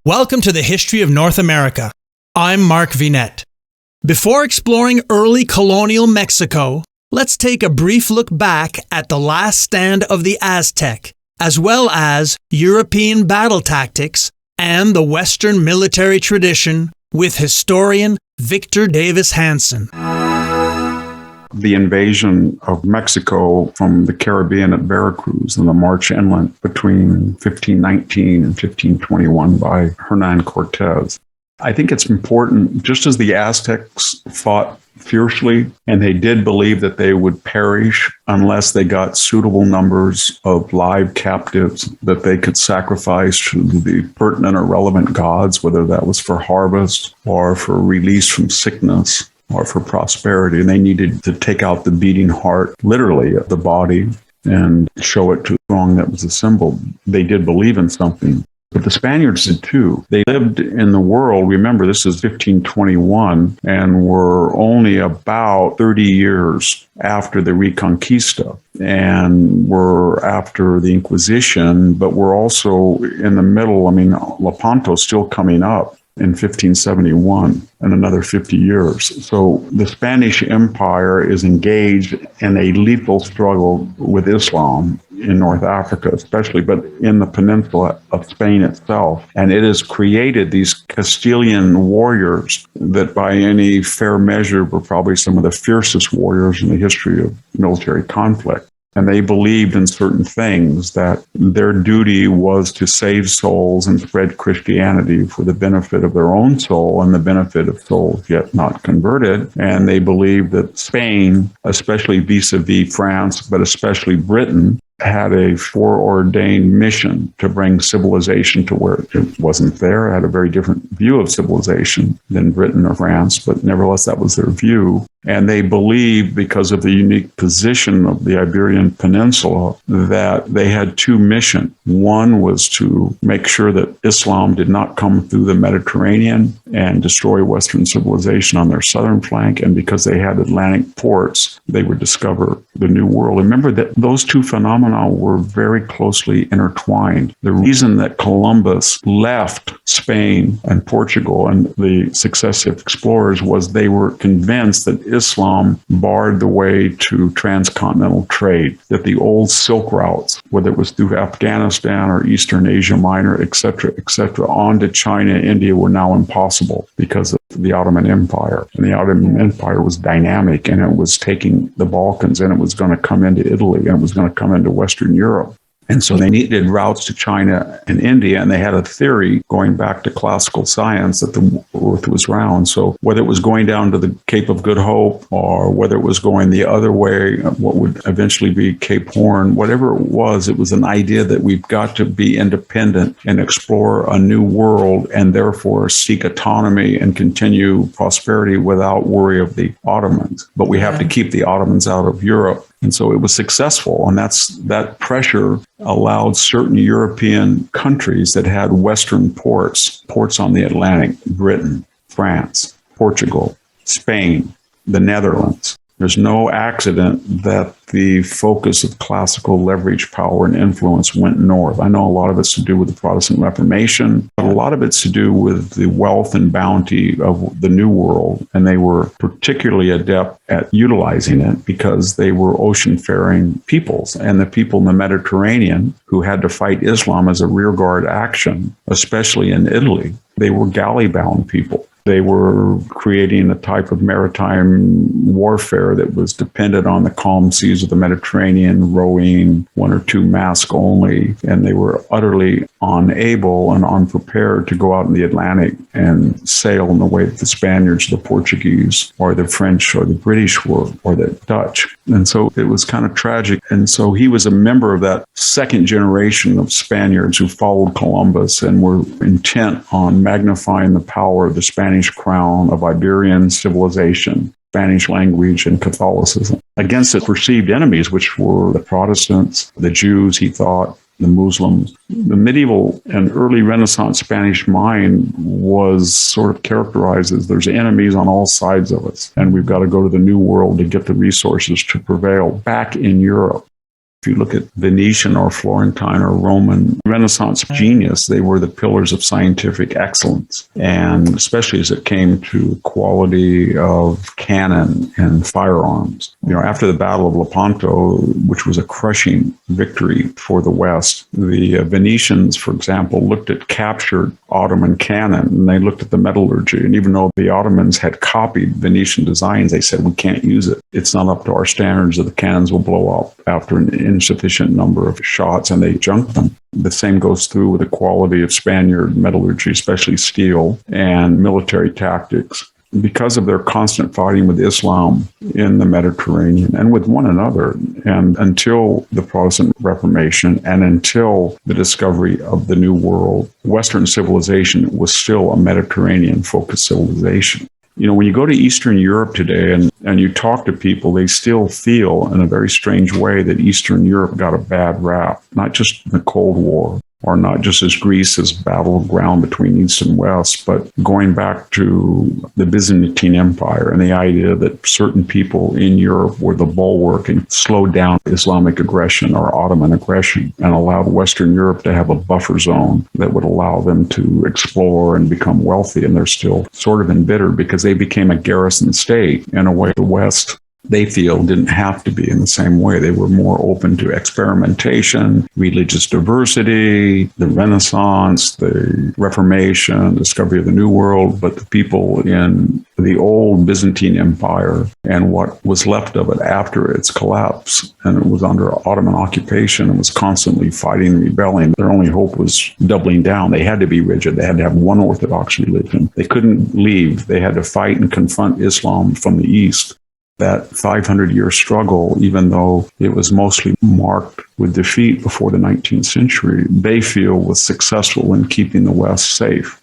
Welcome to the History of North America. I'm Mark Vinette. Before exploring early colonial Mexico, let's take a brief look back at the last stand of the Aztec, as well as European battle tactics and the Western military tradition with historian Victor Davis Hanson. The invasion of Mexico from the Caribbean at Veracruz and the march inland between 1519 and 1521 by Hernan Cortez. I think it's important, just as the Aztecs fought fiercely, and they did believe that they would perish unless they got suitable numbers of live captives that they could sacrifice to the pertinent or relevant gods, whether that was for harvest or for release from sickness or for prosperity. And they needed to take out the beating heart, literally, of the body and show it to the throng that was assembled. They did believe in something. But the Spaniards did too. They lived in the world, remember this is 1521, and were only about 30 years after the Reconquista, and were after the Inquisition, but were also in the middle. Lepanto's still coming up in 1571 and another 50 years. So the Spanish Empire is engaged in a lethal struggle with Islam in North Africa especially, but in the peninsula of Spain itself. And it has created these Castilian warriors that by any fair measure were probably some of the fiercest warriors in the history of military conflict. And they believed in certain things, that their duty was to save souls and spread Christianity for the benefit of their own soul and the benefit of souls yet not converted. And they believed that Spain, especially vis-a-vis France, but especially Britain, had a foreordained mission to bring civilization to where it wasn't there. It had a very different view of civilization than Britain or France, but nevertheless, that was their view. And they believed, because of the unique position of the Iberian Peninsula, that they had two missions. One was to make sure that Islam did not come through the Mediterranean and destroy Western civilization on their southern flank. And because they had Atlantic ports, they would discover the New World. Remember that those two phenomena were very closely intertwined. The reason that Columbus left Spain and Portugal and the successive explorers was they were convinced that Islam barred the way to transcontinental trade, that the old Silk routes, whether it was through Afghanistan or Eastern Asia Minor, et cetera, on to China and India, were now impossible because of the Ottoman Empire. And the Ottoman Empire was dynamic, and it was taking the Balkans, and it was going to come into Italy, and it was going to come into Western Europe. And so they needed routes to China and India, and they had a theory going back to classical science that the earth was round. So whether it was going down to the Cape of Good Hope or whether it was going the other way, what would eventually be Cape Horn, whatever it was an idea that we've got to be independent and explore a new world and therefore seek autonomy and continue prosperity without worry of the Ottomans. But we have to keep the Ottomans out of Europe. And so it was successful, and that pressure allowed certain European countries that had Western ports on the Atlantic, Britain, France, Portugal, Spain, the Netherlands. There's no accident that the focus of classical leverage, power, and influence went north. I know a lot of it's to do with the Protestant Reformation, but a lot of it's to do with the wealth and bounty of the New World, and they were particularly adept at utilizing it because they were ocean-faring peoples, and the people in the Mediterranean who had to fight Islam as a rearguard action, especially in Italy, they were galley-bound people. They were creating a type of maritime warfare that was dependent on the calm seas of the Mediterranean, rowing one or two masts only, and they were utterly unable and unprepared to go out in the Atlantic and sail in the way that the Spaniards, the Portuguese, or the French, or the British were, or the Dutch. And so it was kind of tragic. And so he was a member of that second generation of Spaniards who followed Columbus and were intent on magnifying the power of the Spanish crown, of Iberian civilization, Spanish language, and Catholicism against its perceived enemies, which were the Protestants, the Jews, he thought, the Muslims. The medieval and early Renaissance Spanish mind was sort of characterized as there's enemies on all sides of us, and we've got to go to the New World to get the resources to prevail back in Europe. If you look at Venetian or Florentine or Roman Renaissance genius, they were the pillars of scientific excellence. And especially as it came to quality of cannon and firearms. After the Battle of Lepanto, which was a crushing victory for the West, the Venetians, for example, looked at captured Ottoman cannon and they looked at the metallurgy. And even though the Ottomans had copied Venetian designs, they said, we can't use it. It's not up to our standards, that the cannons will blow up after an insufficient number of shots, and they junked them. The same goes through with the quality of Spaniard metallurgy, especially steel, and military tactics. Because of their constant fighting with Islam in the Mediterranean and with one another, and until the Protestant Reformation and until the discovery of the New World, Western civilization was still a Mediterranean-focused civilization. When you go to Eastern Europe today and you talk to people, they still feel in a very strange way that Eastern Europe got a bad rap, not just in the Cold War, or not just as Greece's battleground between East and West, but going back to the Byzantine Empire and the idea that certain people in Europe were the bulwark and slowed down Islamic aggression or Ottoman aggression and allowed Western Europe to have a buffer zone that would allow them to explore and become wealthy. And they're still sort of embittered because they became a garrison state in a way the West, they feel, didn't have to be in the same way. They were more open to experimentation, religious diversity, the Renaissance, the Reformation, discovery of the New World. But the people in the old Byzantine Empire and what was left of it after its collapse, and it was under Ottoman occupation and was constantly fighting and rebelling, their only hope was doubling down. They had to be rigid. They had to have one orthodox religion. They couldn't leave. They had to fight and confront Islam from the East. That 500-year struggle, even though it was mostly marked with defeat before the 19th century, they feel was successful in keeping the West safe.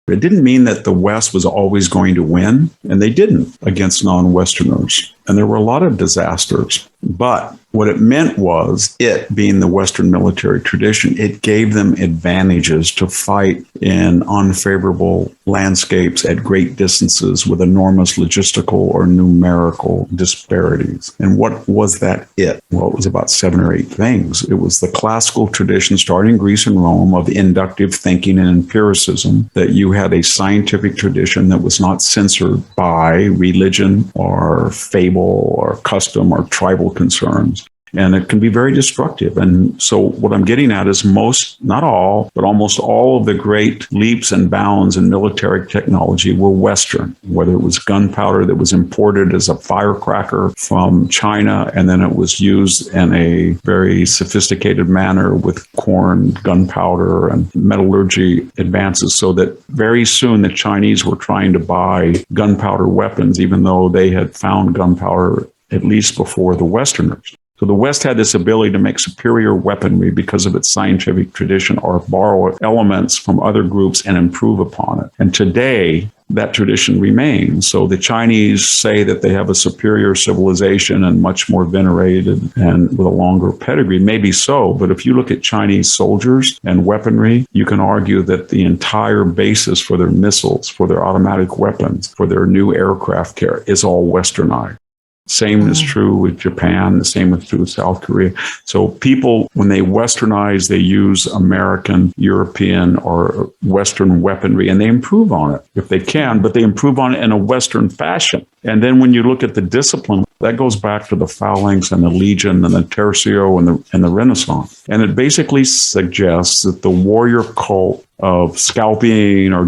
It didn't mean that the West was always going to win, and they didn't against non-Westerners. And there were a lot of disasters. But what it meant was, it being the Western military tradition, it gave them advantages to fight in unfavorable landscapes at great distances with enormous logistical or numerical disparities. And what was that it? Well, it was about 7 or 8 things. It was the classical tradition, starting in Greece and Rome, of inductive thinking and empiricism, that you had a scientific tradition that was not censored by religion or fable or custom or tribal concerns. And it can be very destructive. And so what I'm getting at is most, not all, but almost all of the great leaps and bounds in military technology were Western, whether it was gunpowder that was imported as a firecracker from China, and then it was used in a very sophisticated manner with corn, gunpowder, and metallurgy advances, so that very soon the Chinese were trying to buy gunpowder weapons, even though they had found gunpowder at least before the Westerners. So the West had this ability to make superior weaponry because of its scientific tradition, or borrow elements from other groups and improve upon it. And today, that tradition remains. So the Chinese say that they have a superior civilization and much more venerated and with a longer pedigree. Maybe so, but if you look at Chinese soldiers and weaponry, you can argue that the entire basis for their missiles, for their automatic weapons, for their new aircraft carrier is all Westernized. Same is true with Japan. The same is true with South Korea. So people, when they westernize, they use American, European, or Western weaponry, and they improve on it if they can, but they improve on it in a Western fashion. And then when you look at the discipline, that goes back to the phalanx and the legion and the tercio and the Renaissance. And it basically suggests that the warrior cult of scalping or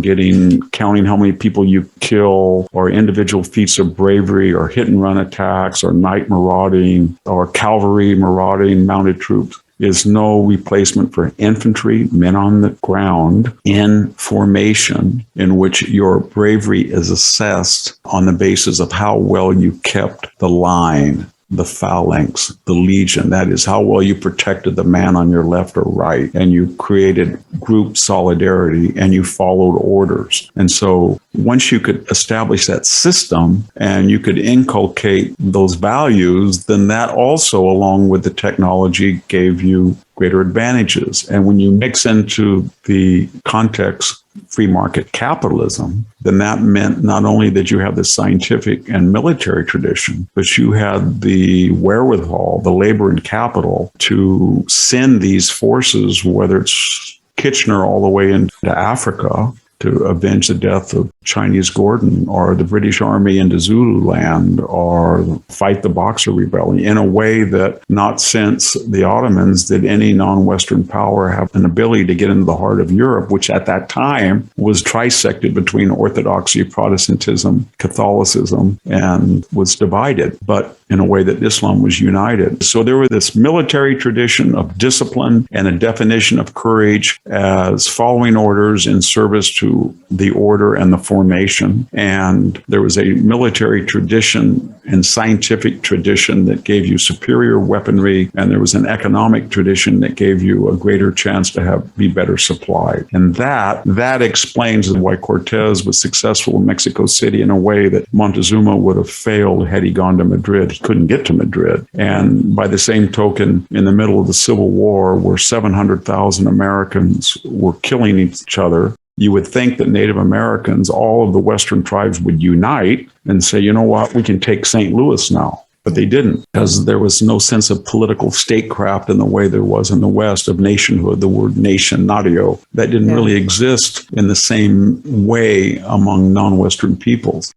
counting how many people you kill, or individual feats of bravery, or hit and run attacks, or night marauding, or cavalry marauding mounted troops, is no replacement for infantry, men on the ground, in formation, in which your bravery is assessed on the basis of how well you kept the line, the phalanx, the legion. That is, how well you protected the man on your left or right, and you created group solidarity, and you followed orders. And so once you could establish that system and you could inculcate those values, then that also, along with the technology, gave you greater advantages. And when you mix into the context free market capitalism, then that meant not only that you have the scientific and military tradition, but you had the wherewithal, the labor and capital to send these forces, whether it's Kitchener all the way into Africa to avenge the death of Chinese Gordon, or the British Army into Zululand, or fight the Boxer Rebellion, in a way that not since the Ottomans did any non-Western power have an ability to get into the heart of Europe, which at that time was trisected between Orthodoxy, Protestantism, Catholicism, and was divided, but in a way that Islam was united. So there was this military tradition of discipline and a definition of courage as following orders in service to the order and the formation. And there was a military tradition and scientific tradition that gave you superior weaponry. And there was an economic tradition that gave you a greater chance to be better supplied. And that explains why Cortez was successful in Mexico City in a way that Montezuma would have failed had he gone to Madrid. He couldn't get to Madrid. And by the same token, in the middle of the Civil War, where 700,000 Americans were killing each other, you would think that Native Americans, all of the Western tribes, would unite and say, you know what, we can take St. Louis now. But they didn't, because there was no sense of political statecraft in the way there was in the West of nationhood. The word nation, natio, that didn't really exist in the same way among non-Western peoples.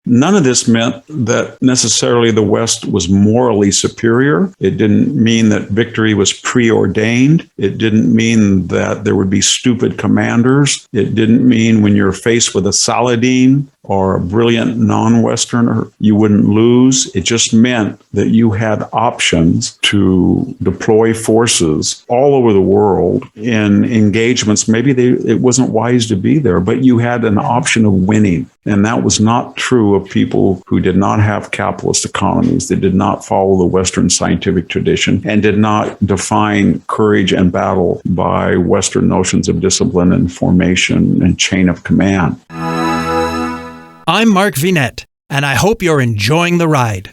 None of this meant that necessarily the West was morally superior. It didn't mean that victory was preordained. It didn't mean that there would be stupid commanders. It didn't mean when you're faced with a Saladin or a brilliant non-Westerner, you wouldn't lose. It just meant that you had options to deploy forces all over the world in engagements. Maybe it wasn't wise to be there, but you had an option of winning. And that was not true of people who did not have capitalist economies, that did not follow the Western scientific tradition, and did not define courage and battle by Western notions of discipline and formation and chain of command. I'm Mark Vinet, and I hope you're enjoying the ride.